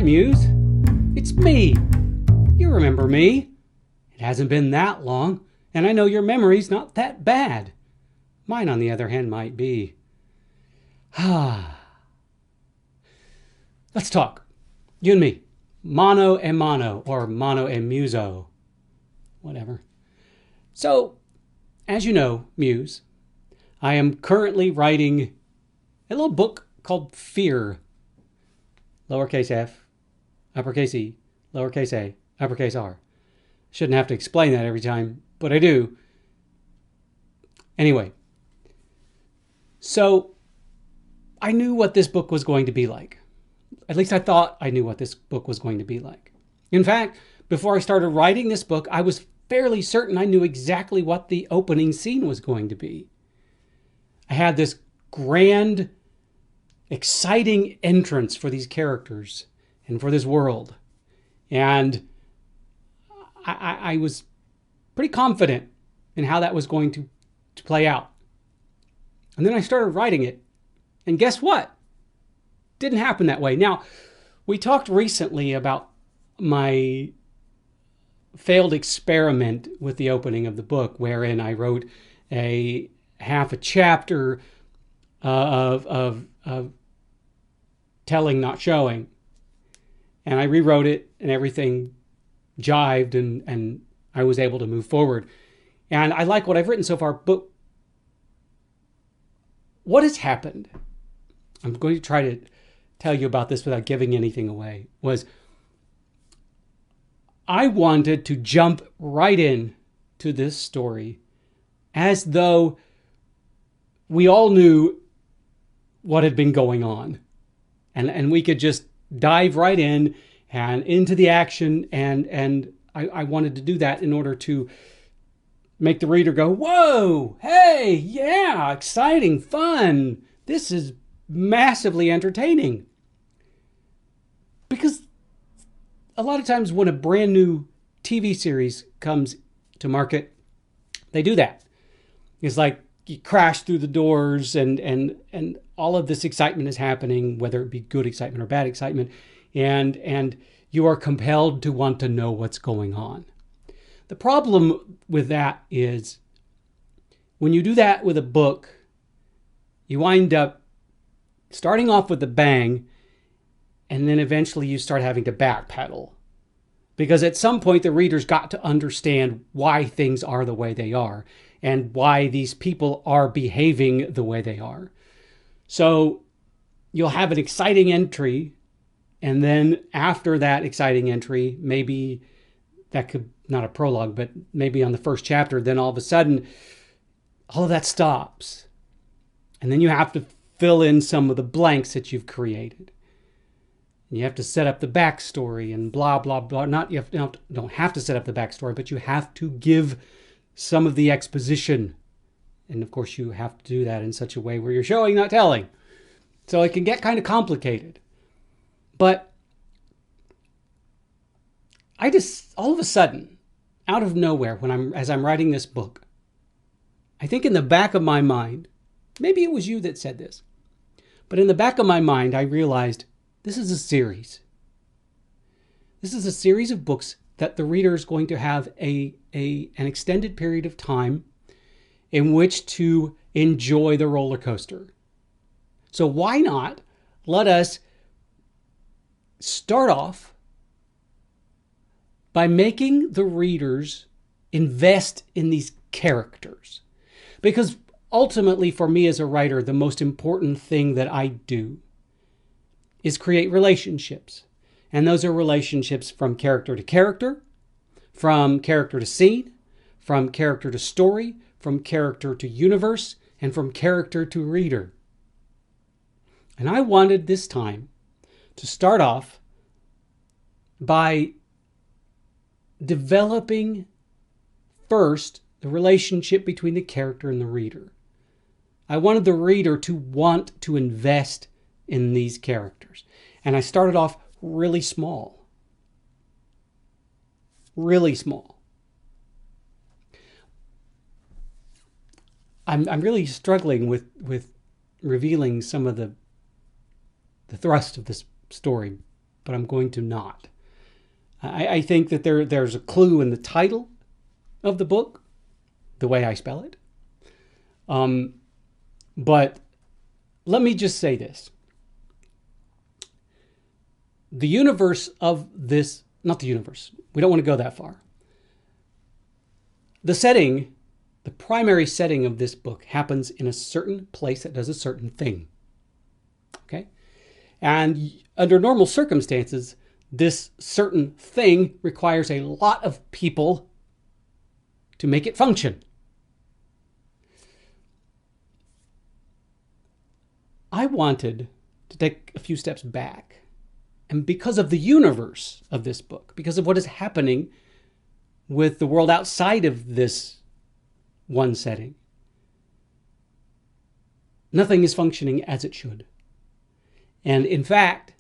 Muse. It's me. You remember me. It hasn't been that long, and I know your memory's not that bad. Mine, on the other hand, might be. Let's talk. You and me. Mano a mano, or mano e muso. Whatever. So, as you know, Muse, I am currently writing a little book called Fear. Lowercase f, uppercase e, lowercase a, uppercase r. Shouldn't have to explain that every time, but I do. Anyway, so I knew what this book was going to be like. At least I thought I knew what this book was going to be like. In fact, before I started writing this book, I was fairly certain I knew exactly what the opening scene was going to be. I had this grand, exciting entrance for these characters and for this world. And I was pretty confident in how that was going to play out. And then I started writing it. And guess what? Didn't happen that way. Now, we talked recently about my failed experiment with the opening of the book, wherein I wrote a half a chapter of telling, not showing. And I rewrote it and everything jived and I was able to move forward. And I like what I've written so far, but what has happened, I'm going to try to tell you about this without giving anything away, was I wanted to jump right in to this story as though we all knew what had been going on. And we could just dive right in and into the action. And I wanted to do that in order to make the reader go, whoa, hey, yeah, exciting, fun. This is massively entertaining. Because a lot of times when a brand new TV series comes to market, they do that. It's like you crash through the doors and all of this excitement is happening, whether it be good excitement or bad excitement, and you are compelled to want to know what's going on. The problem with that is when you do that with a book, you wind up starting off with a bang, and then eventually you start having to backpedal. Because at some point the reader's got to understand why things are the way they are and why these people are behaving the way they are. So you'll have an exciting entry, and then after that exciting entry, maybe that could, not a prologue, but maybe on the first chapter, then all of a sudden, all of that stops. And then you have to fill in some of the blanks that you've created. You have to set up the backstory and blah, blah, blah. Don't have to set up the backstory, but you have to give some of the exposition. And of course, you have to do that in such a way where you're showing, not telling. So it can get kind of complicated. But I just, all of a sudden, out of nowhere, as I'm writing this book, I think in the back of my mind, maybe it was you that said this, but in the back of my mind, I realized this is a series. This is a series of books that the reader is going to have an extended period of time in which to enjoy the roller coaster. So why not let us start off by making the readers invest in these characters? Because ultimately, for me as a writer, the most important thing that I do is create relationships. And those are relationships from character to character, from character to scene, from character to story, from character to universe, and from character to reader. And I wanted this time to start off by developing first the relationship between the character and the reader. I wanted the reader to want to invest in these characters. And I started off really small. Really small. I'm really struggling with revealing some of the thrust of this story but I'm going to not. I think that there's a clue in the title of the book, the way I spell it. But let me just say this. The universe of this, not the universe, we don't want to go that far. The setting, the primary setting of this book happens in a certain place that does a certain thing. Okay? And under normal circumstances, this certain thing requires a lot of people to make it function. I wanted to take a few steps back. And because of the universe of this book, because of what is happening with the world outside of this one setting, nothing is functioning as it should. And in fact,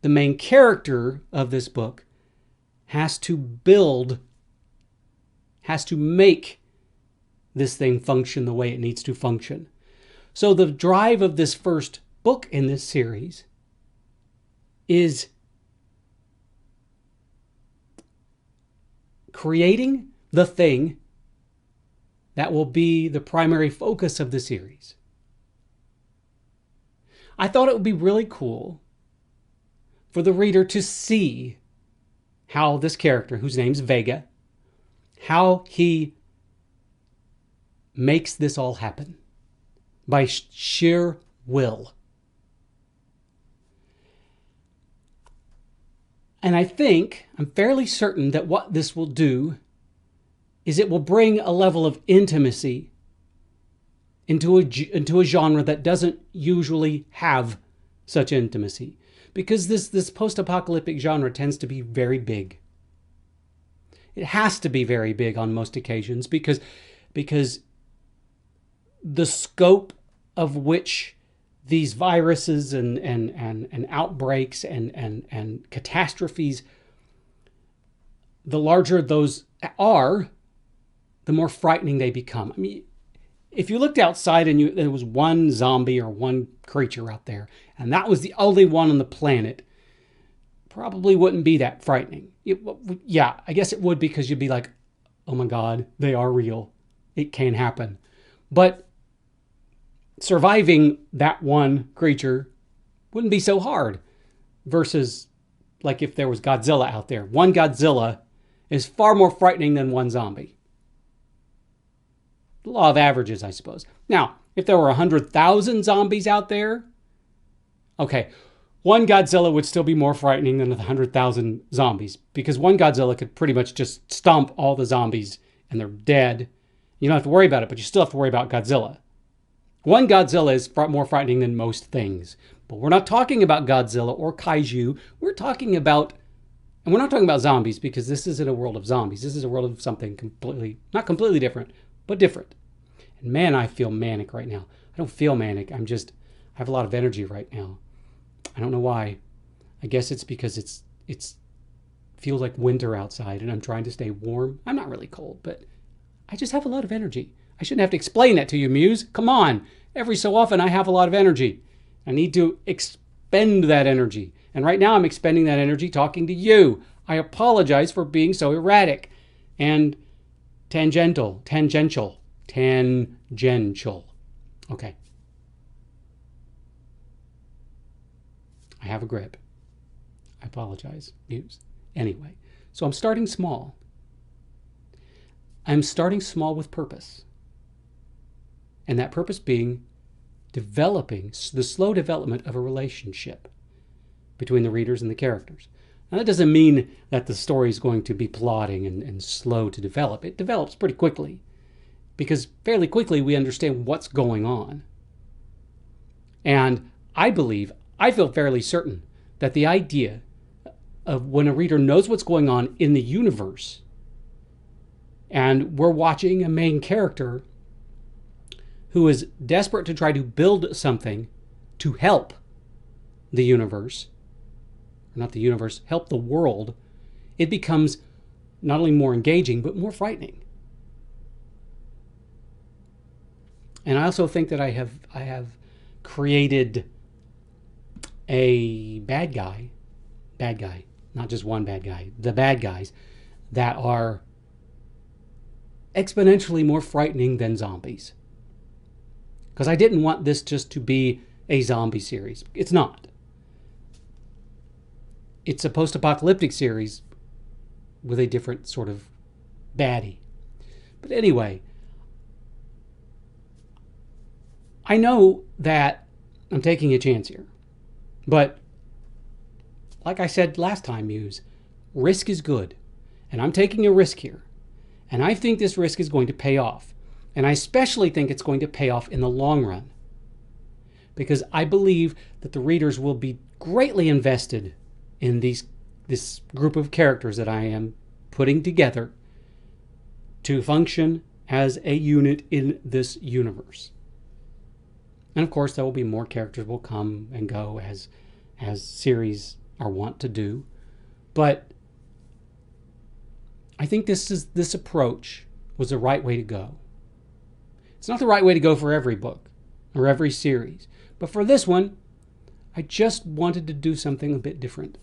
the main character of this book has to make this thing function the way it needs to function. So the drive of this first book in this series is creating the thing that will be the primary focus of the series. I thought it would be really cool for the reader to see how this character, whose name's Vega, how he makes this all happen by sheer will. And I'm fairly certain that what this will do is it will bring a level of intimacy into a genre that doesn't usually have such intimacy. Because this post-apocalyptic genre tends to be very big. It has to be very big on most occasions because the scope of which these viruses and outbreaks and catastrophes, the larger those are, the more frightening they become. I mean, if you looked outside and there was one zombie or one creature out there, and that was the only one on the planet, probably wouldn't be that frightening. Yeah, I guess it would, because you'd be like, oh my God, they are real. It can happen. But surviving that one creature wouldn't be so hard, versus like if there was Godzilla out there. One Godzilla is far more frightening than one zombie. The law of averages, I suppose. Now, if there were 100,000 zombies out there, okay, one Godzilla would still be more frightening than 100,000 zombies, because one Godzilla could pretty much just stomp all the zombies and they're dead. You don't have to worry about it, but you still have to worry about Godzilla. One Godzilla is more frightening than most things. But we're not talking about Godzilla or kaiju. We're not talking about zombies, because this isn't a world of zombies. This is a world of something not completely different, but different. And man, I feel manic right now. I don't feel manic. I have a lot of energy right now. I don't know why. I guess it's because it's feels like winter outside and I'm trying to stay warm. I'm not really cold, but I just have a lot of energy. I shouldn't have to explain that to you, Muse. Come on. Every so often I have a lot of energy. I need to expend that energy. And right now I'm expending that energy talking to you. I apologize for being so erratic and tangential. Okay. I have a grip. I apologize, Muse. Anyway, so I'm starting small. I'm starting small with purpose. And that purpose being developing the slow development of a relationship between the readers and the characters. Now, that doesn't mean that the story is going to be plodding and slow to develop. It develops pretty quickly, because fairly quickly we understand what's going on. And I feel fairly certain that the idea of when a reader knows what's going on in the universe, and we're watching a main character who is desperate to try to build something to help the universe, not the universe, help the world, it becomes not only more engaging, but more frightening. And I also think that I have created a bad guy bad guy, not just one bad guy, the bad guys that are exponentially more frightening than zombies. Because I didn't want this just to be a zombie series. It's not. It's a post-apocalyptic series with a different sort of baddie. But anyway, I know that I'm taking a chance here. But like I said last time, Muse, risk is good. And I'm taking a risk here. And I think this risk is going to pay off. And I especially think it's going to pay off in the long run. Because I believe that the readers will be greatly invested in this group of characters that I am putting together to function as a unit in this universe. And of course, there will be more characters will come and go as series are wont to do. But I think this approach was the right way to go. It's not the right way to go for every book or every series. But for this one, I just wanted to do something a bit different.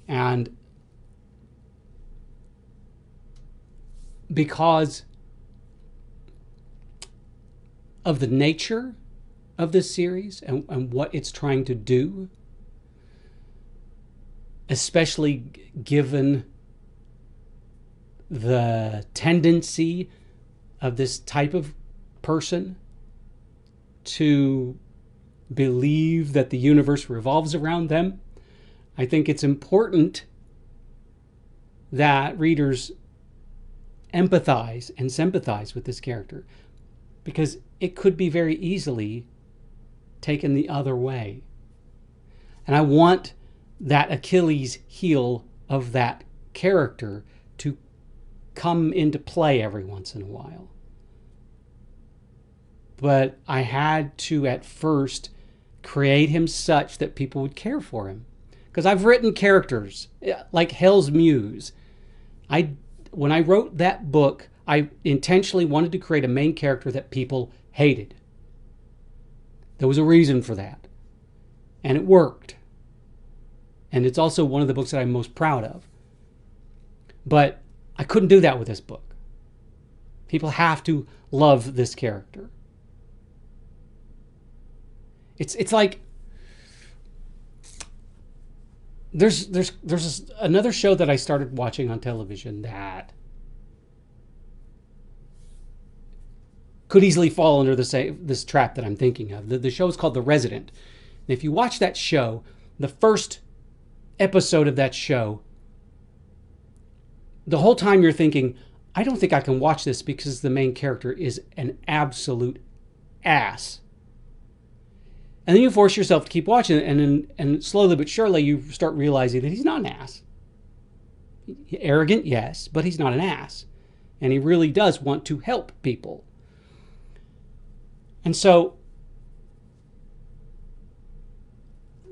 And because of the nature of this series and what it's trying to do, especially given the tendency of this type of person to believe that the universe revolves around them, I think it's important that readers empathize and sympathize with this character, because it could be very easily taken the other way. And I want that Achilles heel of that character to come into play every once in a while. But I had to at first create him such that people would care for him. Because I've written characters like Hell's Muse. When I wrote that book, I intentionally wanted to create a main character that people hated. There was a reason for that. And it worked. And it's also one of the books that I'm most proud of. But I couldn't do that with this book. People have to love this character. It's like there's another show that I started watching on television that could easily fall under this trap that I'm thinking of. The show is called The Resident. And if you watch that show, the first episode of that show, the whole time you're thinking, I don't think I can watch this because the main character is an absolute ass. And then you force yourself to keep watching it, and slowly but surely you start realizing that he's not an ass. Arrogant, yes, but he's not an ass. And he really does want to help people. And so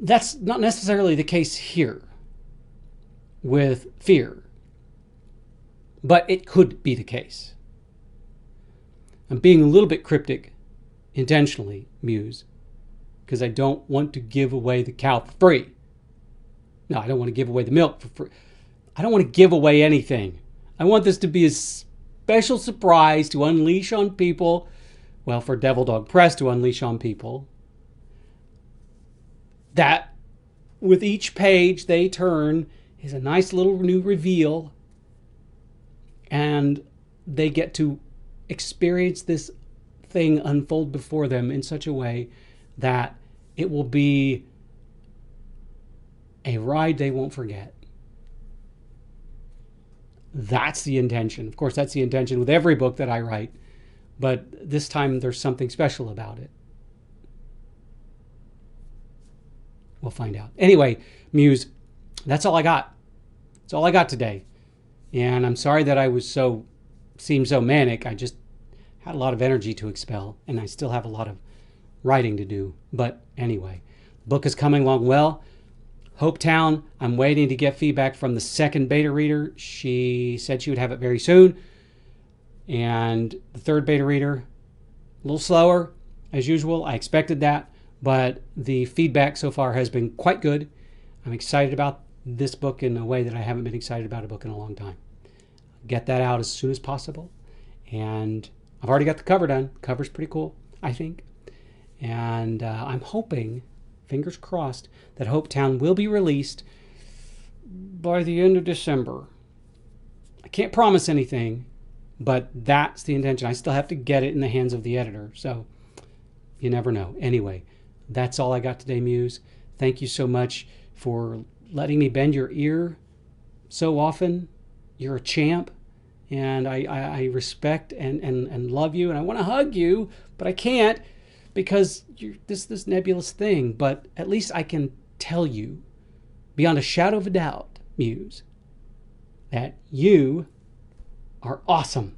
that's not necessarily the case here with Fear. But it could be the case. I'm being a little bit cryptic intentionally, Muse, because I don't want to give away the cow for free. No, I don't want to give away the milk for free. I don't want to give away anything. I want this to be a special surprise to unleash on people, well, for Devil Dog Press to unleash on people, that with each page they turn is a nice little new reveal, and they get to experience this thing unfold before them in such a way that it will be a ride they won't forget. That's the intention. Of course, that's the intention with every book that I write, but this time there's something special about it. We'll find out. Anyway, Muse, that's all I got. That's all I got today. And I'm sorry that I seemed so manic. I just had a lot of energy to expel, and I still have a lot of writing to do. But anyway, the book is coming along well. Hopetown, I'm waiting to get feedback from the second beta reader. She said she would have it very soon. And the third beta reader, a little slower, as usual. I expected that. But the feedback so far has been quite good. I'm excited about this book in a way that I haven't been excited about a book in a long time. Get that out as soon as possible. And I've already got the cover done. Cover's pretty cool, I think. And I'm hoping, fingers crossed, that Hopetown will be released by the end of December. I can't promise anything, but that's the intention. I still have to get it in the hands of the editor, so you never know. Anyway, that's all I got today, Muse. Thank you so much for letting me bend your ear so often. You're a champ, and I respect and love you, and I want to hug you, but I can't because you're this nebulous thing. But at least I can tell you, beyond a shadow of a doubt, Muse, that you are awesome.